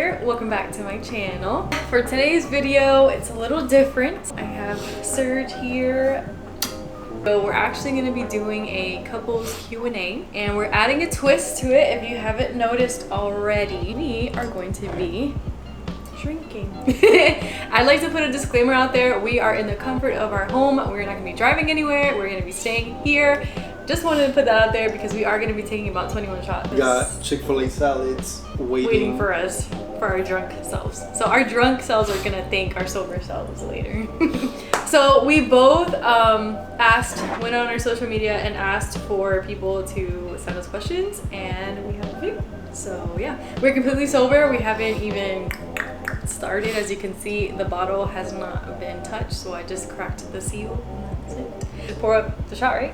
here. Welcome back to my channel. For today's video, it's a little different. I have Serg here. So we're actually going to be doing a couples Q&A, and we're adding a twist to it if you haven't noticed already. We are going to be drinking. I'd like to put a disclaimer out there. We are in the comfort of our home. We're not going to be driving anywhere. We're going to be staying here. Just wanted to put that out there because we are going to be taking about 21 shots. We got Chick-fil-A salads waiting for us, for our drunk selves. So our drunk selves are going to thank our sober selves later. So we both went on our social media and asked for people to send us questions, and we have a few. So yeah, we're completely sober. We haven't even started. As you can see, the bottle has not been touched, so I just cracked the seal and that's it. Just pour up the shot, right?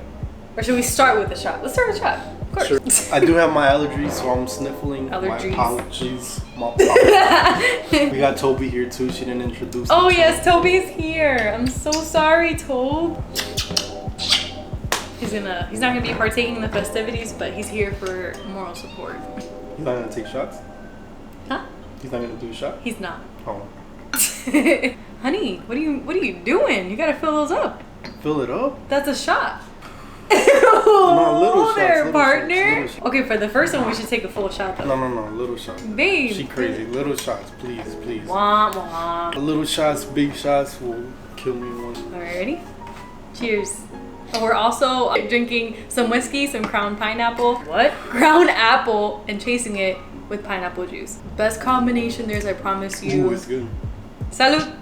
Or should we start with the shot? Let's start with the shot, of course. Sure. I do have my allergies, so I'm sniffling. Allergies. My apologies. My apologies. We got Toby here too. She didn't introduce Oh me. yes, Toby's here. I'm so sorry, Tobe. He's not gonna be partaking in the festivities, but he's here for moral support. He's not gonna take shots? Huh? He's not gonna do a shot? He's not. Oh. Honey, what are you doing? You gotta fill those up. Fill it up? That's a shot. No, little shots, there, little partner. shots. Okay, for the first one, we should take a full shot though. No, little shots. Babe. She crazy. Little shots, please. Wah, wah. Little shots, big shots will kill me in one. Alright, ready? Cheers. And we're also drinking some whiskey, some Crown Pineapple. What? Crown Apple, and chasing it with pineapple juice. Best combination there's, I promise you. Ooh, it's good. Salud.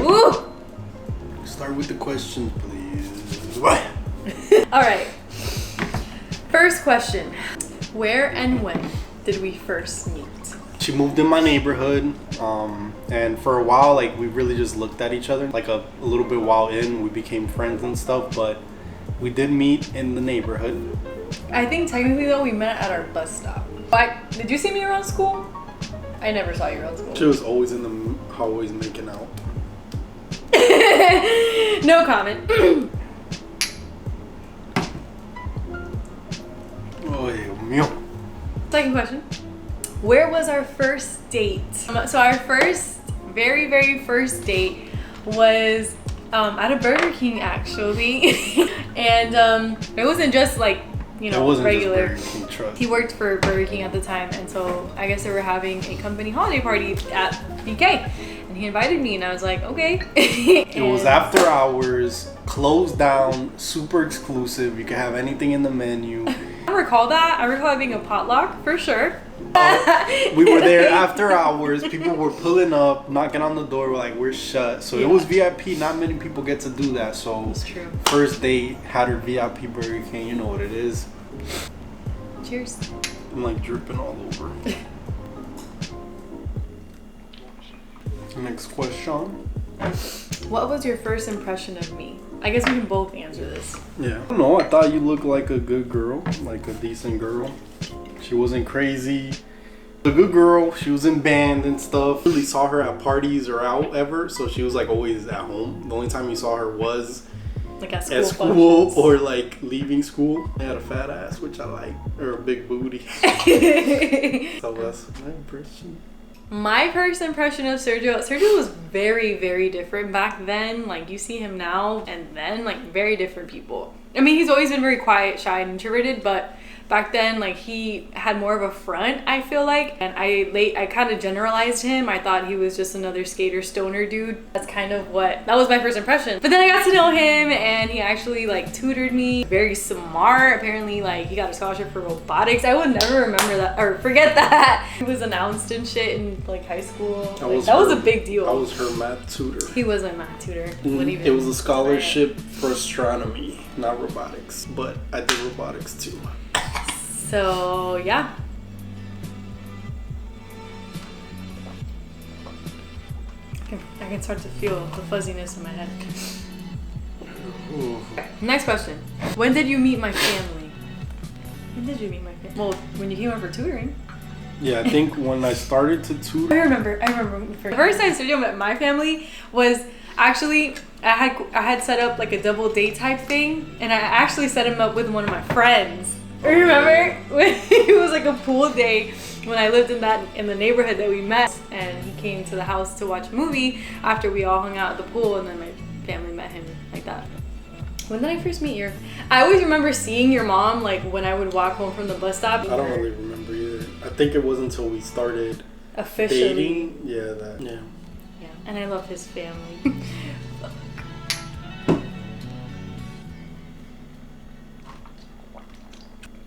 Ooh. Start with the questions, please. What? Alright. First question. Where and when did we first meet? She moved in my neighborhood, and for a while, like, we really just looked at each other. Like a little bit while in, we became friends and stuff, but we did meet in the neighborhood. I think technically though, we met at our bus stop. Did you see me around school? I never saw you around school. She was always in the hallways making out. No comment. Oh, Dios mío. Second question. Where was our first date? So our very, very first date was at a Burger King, actually. And it wasn't just like, regular. Just Burger King truck. He worked for Burger King at the time, and so I guess they were having a company holiday party at BK. And he invited me, and I was like, okay. It was after hours, closed down, super exclusive. You could have anything in the menu. I recall that. I recall it being a potluck, for sure. We were there after hours. People were pulling up, knocking on the door. We're like, we're shut. So It was VIP. Not many people get to do that. So That's true. First date, had her VIP Burger King. You know what it is. Cheers. I'm like dripping all over. Next question. What was your first impression of me? I guess we can both answer this. Yeah. I don't know. I thought you looked like a good girl, like a decent girl. She wasn't crazy. A good girl. She was in band and stuff. Really saw her at parties or out ever, so she was like always at home. The only time you saw her was like at school functions. or like leaving school. I had a fat ass, which I like, or a big booty. So that's my impression. My first impression of Sergio was very, very different back then. Like, you see him now and then, like, very different people. I mean, he's always been very quiet, shy, and introverted, but back then, like, he had more of a front, I feel like. And I kind of generalized him. I thought he was just another skater stoner dude. That was my first impression. But then I got to know him, and he actually, like, tutored me. Very smart. Apparently, like, he got a scholarship for robotics. I would never remember that, or forget that. He was announced and shit in, like, high school. That was a big deal. I was her math tutor. He was my math tutor. It was a scholarship for astronomy, not robotics. But I did robotics too. So, yeah. I can start to feel the fuzziness in my head. Ooh. Next question. When did you meet my family? Well, when you came over for tutoring. Yeah, I think when I started to tutor. I remember. The first time Sergio met my family was actually, I had set up like a double date type thing, and I actually set him up with one of my friends. Remember when it was like a pool day when I lived in the neighborhood that we met, and he came to the house to watch a movie after we all hung out at the pool, and then my family met him like that. When did I first meet your? I always remember seeing your mom like when I would walk home from the bus stop. I don't really remember either. I think it wasn't until we started officially dating. Yeah, yeah. And I love his family.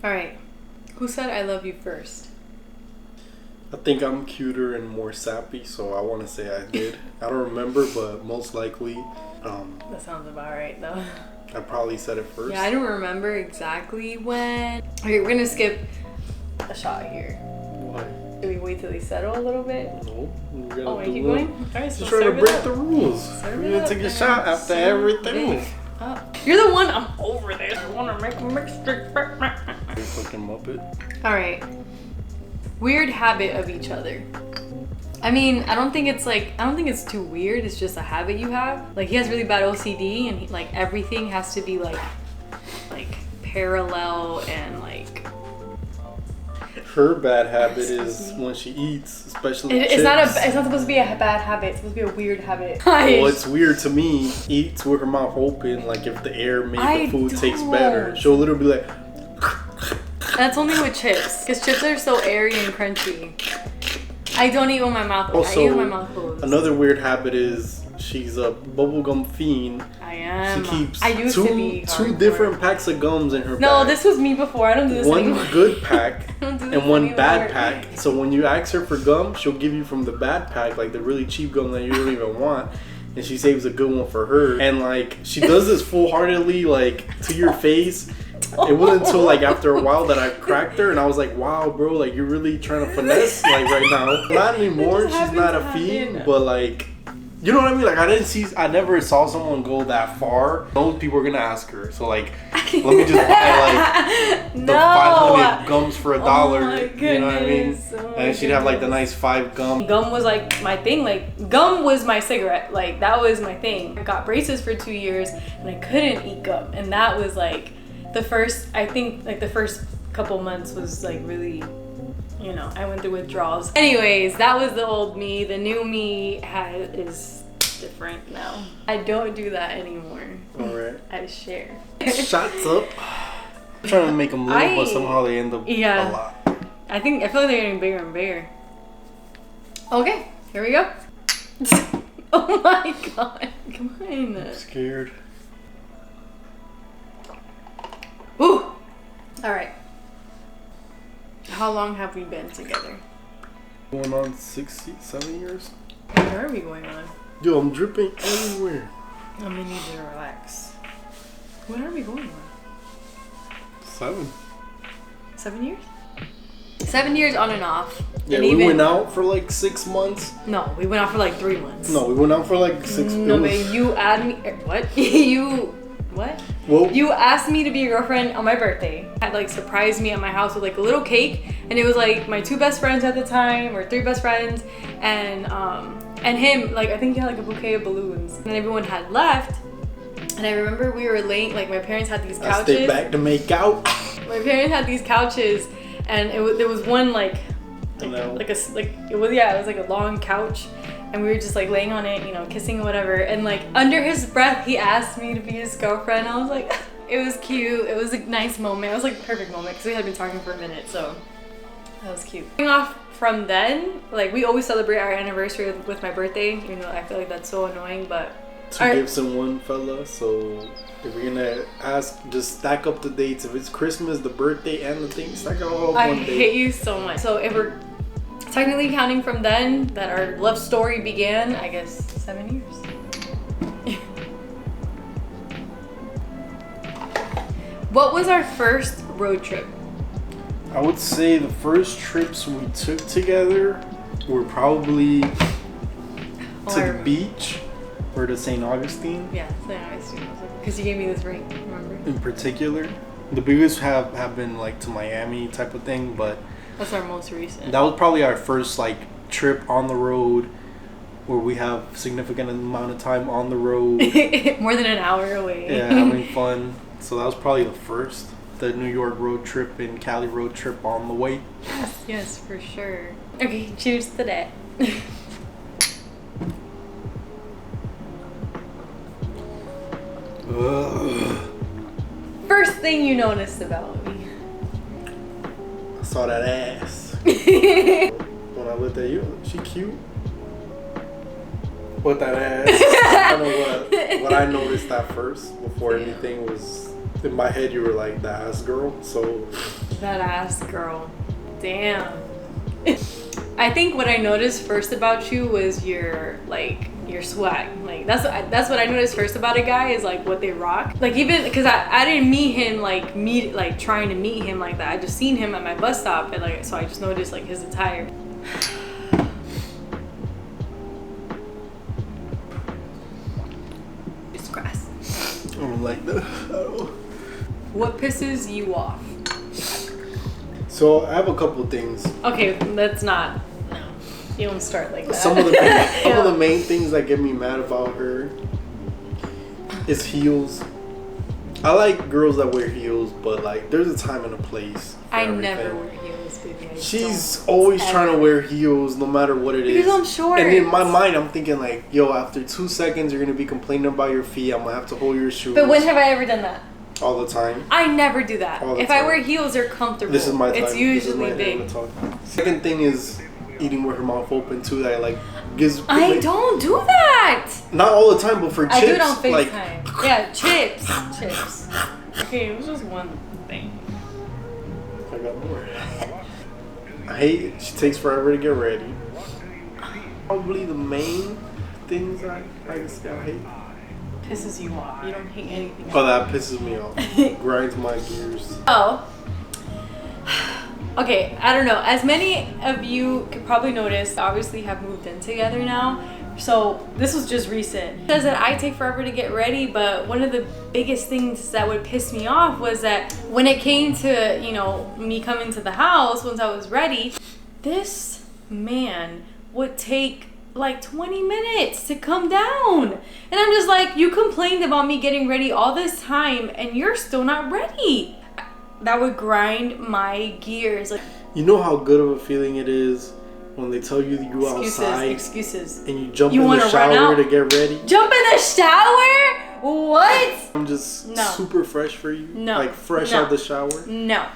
All right, who said I love you first? I think I'm cuter and more sappy, so I want to say I did. I don't remember, but most likely. That sounds about right, though. I probably said it first. Yeah, I don't remember exactly when. Okay, we're gonna skip a shot here. Why? Do we wait till they settle a little bit? No. Oh, wait, keep going? Alright, so just trying to break the rules. Serve We're it gonna up, take a man. shot after everything. You're the one. I'm over this. I want to make a mixture. You fucking Muppet. Alright. Weird habit of each other. I mean, I don't think it's too weird. It's just a habit you have. Like, he has really bad OCD, and like everything has to be like parallel and like. Her bad habit is when she eats, especially It's chips. it's not supposed to be a bad habit. It's supposed to be a weird habit. Well, it's weird to me. Eats with her mouth open, like if the air made the food taste better. She'll literally be like. That's only with chips, because chips are so airy and crunchy. I don't eat with my mouth open. Also, I eat with my mouth closed. Another weird habit is she's a bubblegum fiend. I am. She keeps I used to be two hardcore. different packs of gums in her No, bag. this was me before. I don't do this One anymore. good pack I don't do this and one anymore. bad pack. So when you ask her for gum, she'll give you from the bad pack, like the really cheap gum that you don't even want. And she saves a good one for her. And like, she does this full-heartedly, like, to your face. It wasn't until like after a while that I cracked her and I was like, wow, bro, like you're really trying to finesse like right now. Not anymore, she's not a fiend, but like, you know what I mean? Like I never saw someone go that far. Those people are gonna ask her. So like, let me just buy like the 500 gums for $1. You know what I mean? And she'd have like the nice 5 gum. Gum was like my thing. Like gum was my cigarette. Like that was my thing. I got braces for 2 years and I couldn't eat gum. And that was like, the first couple months was like really, you know, I went through withdrawals. Anyways, that was the old me. The new me is different now. I don't do that anymore. Alright. I share. Shots up. I'm trying to make them little, but somehow they end up a lot. I feel like they're getting bigger and bigger. Okay, here we go. Oh my god. Come on. I'm scared. Ooh. All right. How long have we been together? Going on 7 years. Where are we going on? Yo, I'm dripping everywhere. I'm gonna need you to relax. When are we going on? 7. 7 years? 7 years on and off. Yeah, and we went out for like 6 months. No, we went out for like 3 months. No, we went out for like 6 months. No, but you add me. What? What? Well, You asked me to be your girlfriend on my birthday. Had like surprised me at my house with like a little cake, and it was like my 2 best friends at the time, or 3 best friends, and him. Like I think he had like a bouquet of balloons, and everyone had left. And I remember we were laying, like my parents had these couches. I stayed back to make out. My parents had these couches, and there was one it was like a long couch. And we were just like laying on it, you know, kissing and whatever. And like under his breath, he asked me to be his girlfriend. I was like, it was cute. It was a nice moment. It was like a perfect moment because we had been talking for a minute. So that was cute. Going off from then, like we always celebrate our anniversary with my birthday, even though I feel like that's so annoying. But 2 gifts in one, fella. So if we're gonna ask, just stack up the dates. If it's Christmas, the birthday, and the thing, stack it all up one day. I hate you so much. So if we're technically counting from then that our love story began, I guess 7 years. What was our first road trip? I would say the first trips we took together were probably to the beach or to St. Augustine. Yeah, St. Augustine. Because you gave me this ring, remember? In particular. The biggest have been like to Miami type of thing, but that's our most recent. That was probably our first like trip on the road where we have significant amount of time on the road. More than an hour away. Yeah, having fun. So that was probably the first. the New York road trip and Cali road trip on the way. Yes, for sure. Okay, cheers to that. First thing you noticed about me. I saw that ass. When I looked at you, she cute. With that ass. I don't know what I noticed at first before anything was in my head. You were like the ass girl, so. That ass girl. Damn. I think what I noticed first about you was your swag. Like that's what I noticed first about a guy is like what they rock. Like even because I didn't meet him like trying to meet him like that. I just seen him at my bus stop and like so I just noticed like his attire. It's grass. I don't like that. What pisses you off? So I have a couple things. Okay, that's not. No, you don't start like that. Some of the main things that get me mad about her is heels. I like girls that wear heels, but like there's a time and a place. I never wear heels, baby. She's always trying to wear heels, no matter what it is. Because I'm short. And in my mind, I'm thinking like, yo, after 2 seconds, you're gonna be complaining about your feet. I'm gonna have to hold your shoes. But when have I ever done that? All the time. I never do that. If time. I wear heels, they're comfortable. This is my time. It's usually big. Second thing is eating with her mouth open too. That like gives. I don't do that. Not all the time, but for chips. I do it on FaceTime. Like, yeah, chips. Okay, it was just one thing. I got more. I hate it. She takes forever to get ready. Probably the main things I hate. Pisses you off. You don't hate anything. Oh, that pisses me off. Grinds my gears. Oh. Okay, I don't know. As many of you could probably notice, obviously have moved in together now. So this was just recent. It says that I take forever to get ready, but one of the biggest things that would piss me off was that when it came to, you know, me coming to the house once I was ready, this man would take like 20 minutes to come down. And I'm just like, you complained about me getting ready all this time and you're still not ready. That would grind my gears. Like, you know how good of a feeling it is when they tell you you outside excuses and you jump in the shower to get ready. Jump in the shower? What? I'm just super fresh for you. No. Like fresh out the shower. No.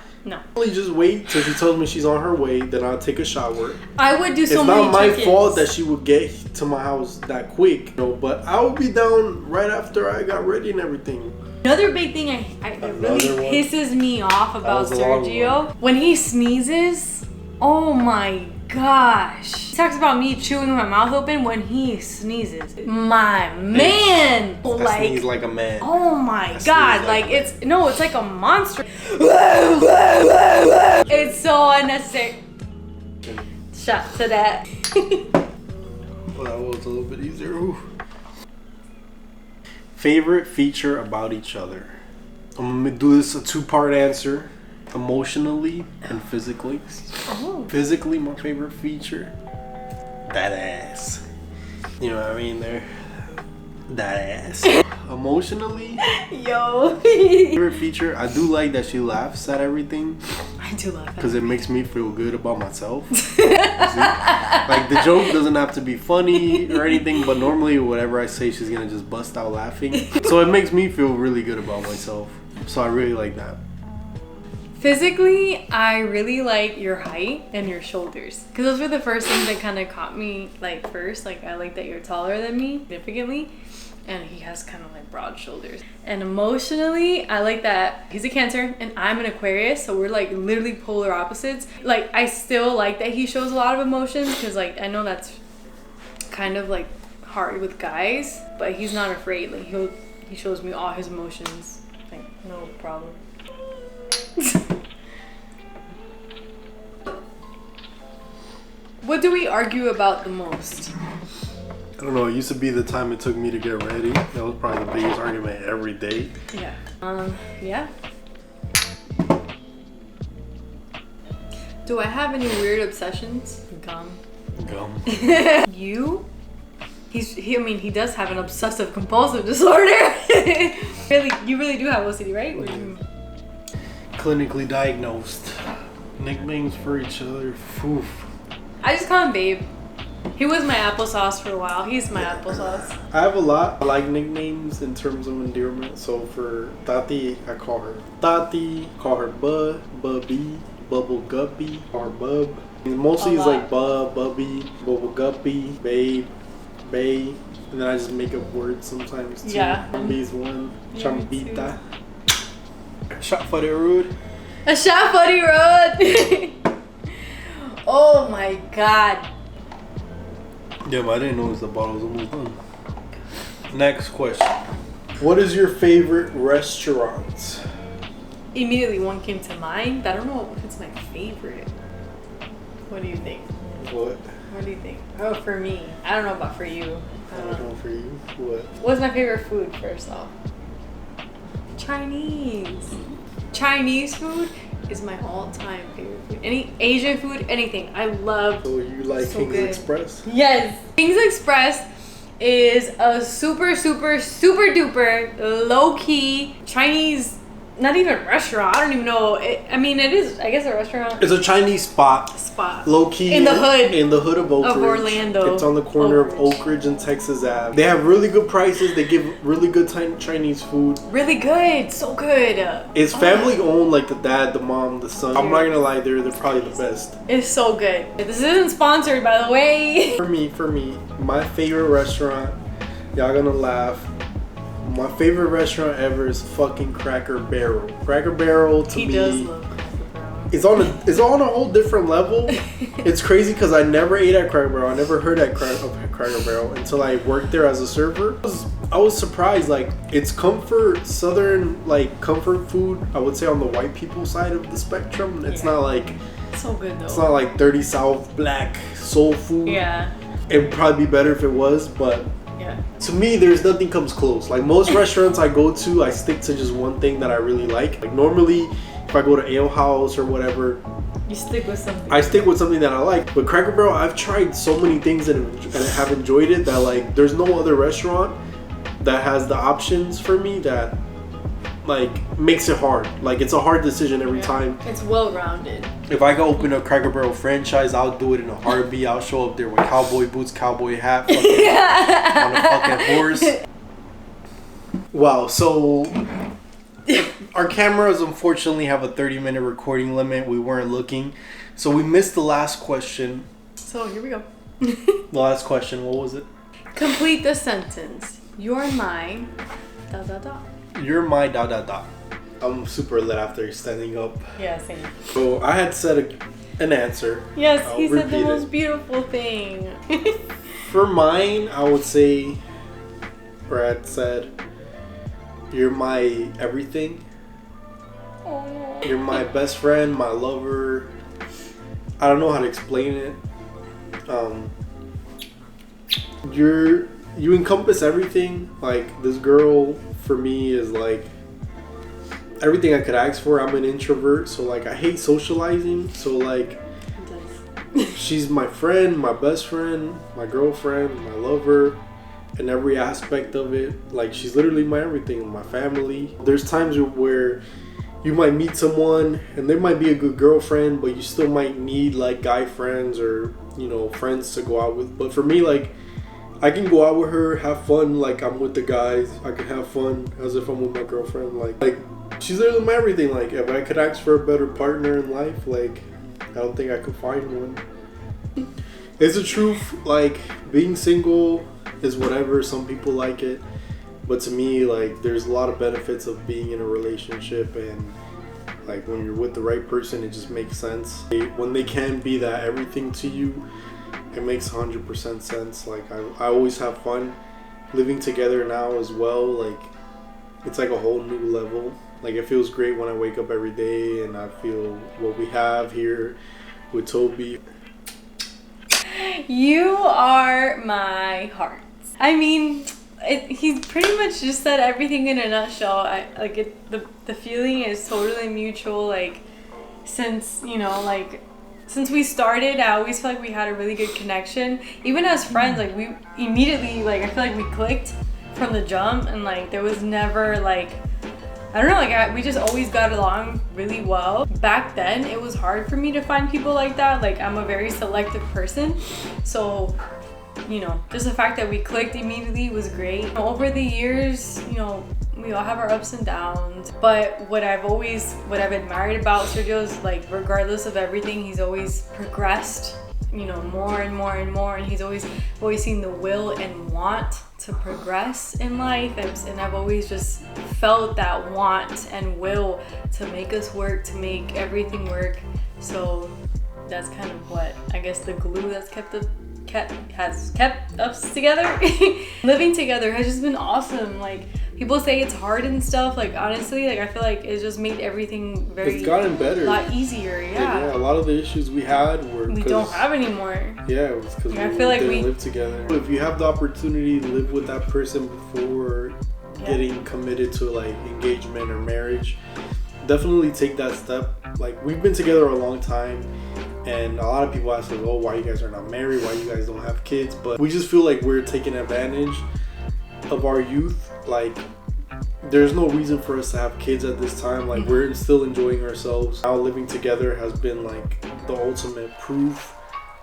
Only just wait till she tells me she's on her way, then I'll take a shower. I would do so it's many not my chickens. fault that she would get to my house that quick, you know, but I would be down right after I got ready and everything. Another big thing that really pisses me off about Sergio, when he sneezes, oh my gosh. He talks about me chewing my mouth open when he sneezes. My man! I sneeze like a man. Oh my god, like it's like a monster. It's so unnecessary. Shot to that. Well, that was a little bit easier. Ooh. Favorite feature about each other. I'm gonna do this a 2-part answer. Emotionally and physically. Oh. Physically, my favorite feature, that ass. You know what I mean there? That ass. Emotionally, Yo. favorite feature, I do like that she laughs at everything. I do love that. Because it makes me feel good about myself. Like the joke doesn't have to be funny or anything, but normally whatever I say, she's gonna just bust out laughing. So it makes me feel really good about myself. So I really like that. Physically, I really like your height and your shoulders. Because those were the first things that kind of caught me, like, first. Like, I like that you're taller than me, significantly. And he has kind of, like, broad shoulders. And emotionally, I like that he's a Cancer and I'm an Aquarius. So we're, like, literally polar opposites. Like, I still like that he shows a lot of emotions. Because, like, I know that's kind of, like, hard with guys. But he's not afraid. Like, he shows me all his emotions. Like, no problem. What do we argue about the most? I don't know, it used to be the time it took me to get ready. That was probably the biggest argument every day. Yeah. Yeah. Do I have any weird obsessions? Gum. You? He does have an obsessive compulsive disorder. You really do have OCD, right? Clinically diagnosed. Nicknames for each other. Oof. I just call him Babe. He was my applesauce for a while. He's my applesauce. I have a lot. I like nicknames in terms of endearment. So for Tati, I call her Tati. Call her Bub, Bubby, Bubble Guppy, or Bub. And mostly it's like Bub, Bubby, Bubble Guppy, Babe, Bae. And then I just make up words sometimes too. Yeah. Bambi's one. Chambita. Shot for the road. A shot for the road. Oh my god. Yeah, but I didn't notice the bottle was almost done. Next question. What is your favorite restaurant? Immediately one came to mind, but I don't know if it's my favorite. What do you think? What? What do you think? Oh, for me. I don't know about for you. I don't know for you. What? What's my favorite food, first off? Chinese. Chinese food is my all-time favorite food. Any Asian food, anything. I love. So you like so King's good. Express? Yes. King's Express is a super, super, super duper low-key Chinese, not even restaurant. I don't even know. I mean, it is, I guess, a restaurant. It's a Chinese spot. Low key in the hood. In the hood of Oak Ridge. Of Orlando. It's on the corner of Oak Ridge and Texas Ave. They have really good prices. They give really good Chinese food. Really good. So good. It's family owned, like the dad, the mom, the son. I'm not gonna lie, they're probably the best. It's so good. This isn't sponsored, by the way. For me, my favorite restaurant, y'all gonna laugh. My favorite restaurant ever is fucking Cracker Barrel. Cracker Barrel to me. He does love Cracker Barrel. It's on a whole different level. It's crazy because I never ate at Cracker Barrel. I never heard of Cracker Barrel until I worked there as a server. I was surprised. Like, it's comfort, southern, like comfort food. I would say on the white people side of the spectrum. It's not like so good though. It's not like 30 South black soul food. Yeah. It'd probably be better if it was, but yeah. To me, there's nothing comes close. Like most restaurants I go to, I stick to just one thing that I really like. Like normally, if I go to Ale House or whatever, you stick with something. I stick with something that I like. But Cracker Barrel, I've tried so many things and have enjoyed it that like there's no other restaurant that has the options for me that like makes it hard. Like it's a hard decision every time. It's well-rounded. If I go open a Cracker Barrel franchise, I'll do it in a heartbeat. I'll show up there with cowboy boots, cowboy hat, fucking, on a fucking horse. Wow, so our cameras unfortunately have a 30-minute recording limit. We weren't looking. So we missed the last question. So here we go. The last question, what was it? Complete the sentence. You're mine. ... You're my ... I'm super lit after standing up. Yeah, same. So I had said an answer. Yes, I'll he said the repeat most it. beautiful thing. For mine, I would say, Brad said, you're my everything. Oh. You're my best friend, my lover. I don't know how to explain it. You encompass everything. Like this girl for me is like everything I could ask for. I'm an introvert, so like I hate socializing. So like she's my friend, my best friend, my girlfriend, my lover, and every aspect of it. Like she's literally my everything, my family. There's times where you might meet someone and they might be a good girlfriend, but you still might need like guy friends or, you know, friends to go out with. But for me, like I can go out with her, have fun like I'm with the guys. I can have fun as if I'm with my girlfriend. Like she's literally my everything. Like if I could ask for a better partner in life, like I don't think I could find one. It's the truth. Like being single is whatever. Some people like it, but to me, like there's a lot of benefits of being in a relationship, and like when you're with the right person, it just makes sense. When they can be that everything to you, it makes 100% sense. Like I always have fun living together now as well. Like it's like a whole new level. Like it feels great when I wake up every day and I feel what we have here with Toby. You are my heart. I mean, he pretty much just said everything in a nutshell. The feeling is totally mutual. Like since we started, I always feel like we had a really good connection. Even as friends, like we immediately, like I feel like we clicked from the jump, and like there was never like I don't know, like we just always got along really well. Back then, it was hard for me to find people like that. Like I'm a very selective person, so you know, just the fact that we clicked immediately was great. Over the years, you know, we all have our ups and downs, but what I've admired about Sergio is like, regardless of everything, he's always progressed, you know, more and more and more, and he's always seen the will and want to progress in life, and I've always just felt that want and will to make us work, to make everything work. So that's kind of what I guess the glue that's has kept us together. Living together has just been awesome. Like people say it's hard and stuff, like honestly, like I feel like it's just made everything it's gotten better, a lot easier. Yeah, a lot of the issues we had we don't have anymore. Yeah, it was because I feel like we live together. If you have the opportunity to live with that person before getting committed to like engagement or marriage, definitely take that step. Like we've been together a long time, and a lot of people ask us, oh, why you guys are not married, why you guys don't have kids, but we just feel like we're taking advantage of our youth. Like there's no reason for us to have kids at this time. Like we're still enjoying ourselves. Now living together has been like the ultimate proof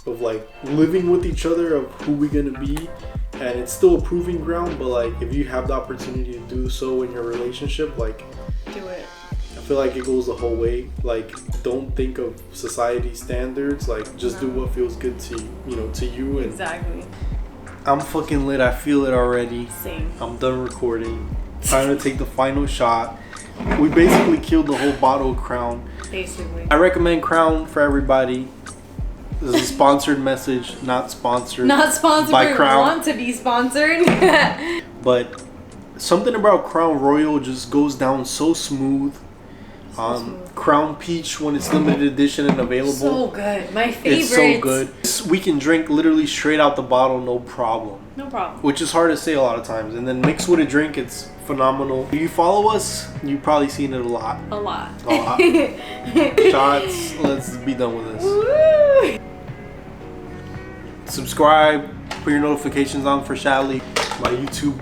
of like living with each other, of who we're gonna be, and it's still a proving ground. But like if you have the opportunity to do so in your relationship, like do it. I feel like it goes the whole way. Like don't think of society standards, like just do what feels good to you. And exactly. I'm fucking lit. I feel it already. Same. I'm done recording. Trying to take the final shot. We basically killed the whole bottle of Crown. Basically. I recommend Crown for everybody. This is a sponsored message, not sponsored. Not sponsored by Crown. Want to be sponsored. But something about Crown Royal just goes down so smooth. Crown Peach when it's limited edition and available. So good. My favorite. It's so good. We can drink literally straight out the bottle, no problem. No problem. Which is hard to say a lot of times. And then mixed with a drink, it's phenomenal. If you follow us, you've probably seen it a lot. A lot. Shots. Let's be done with this. Woo! Subscribe. Put your notifications on for Shally. My YouTube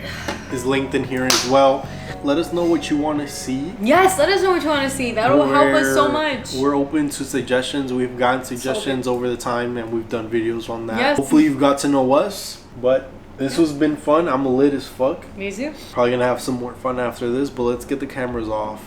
is linked in here as well. Let us know what you want to see. Yes, let us know what you want to see. That will help us so much. We're open to suggestions. We've gotten suggestions over the time, and we've done videos on that. Yes. Hopefully you've got to know us. But this has been fun. I'm lit as fuck. Me too. Probably gonna have some more fun after this, but let's get the cameras off.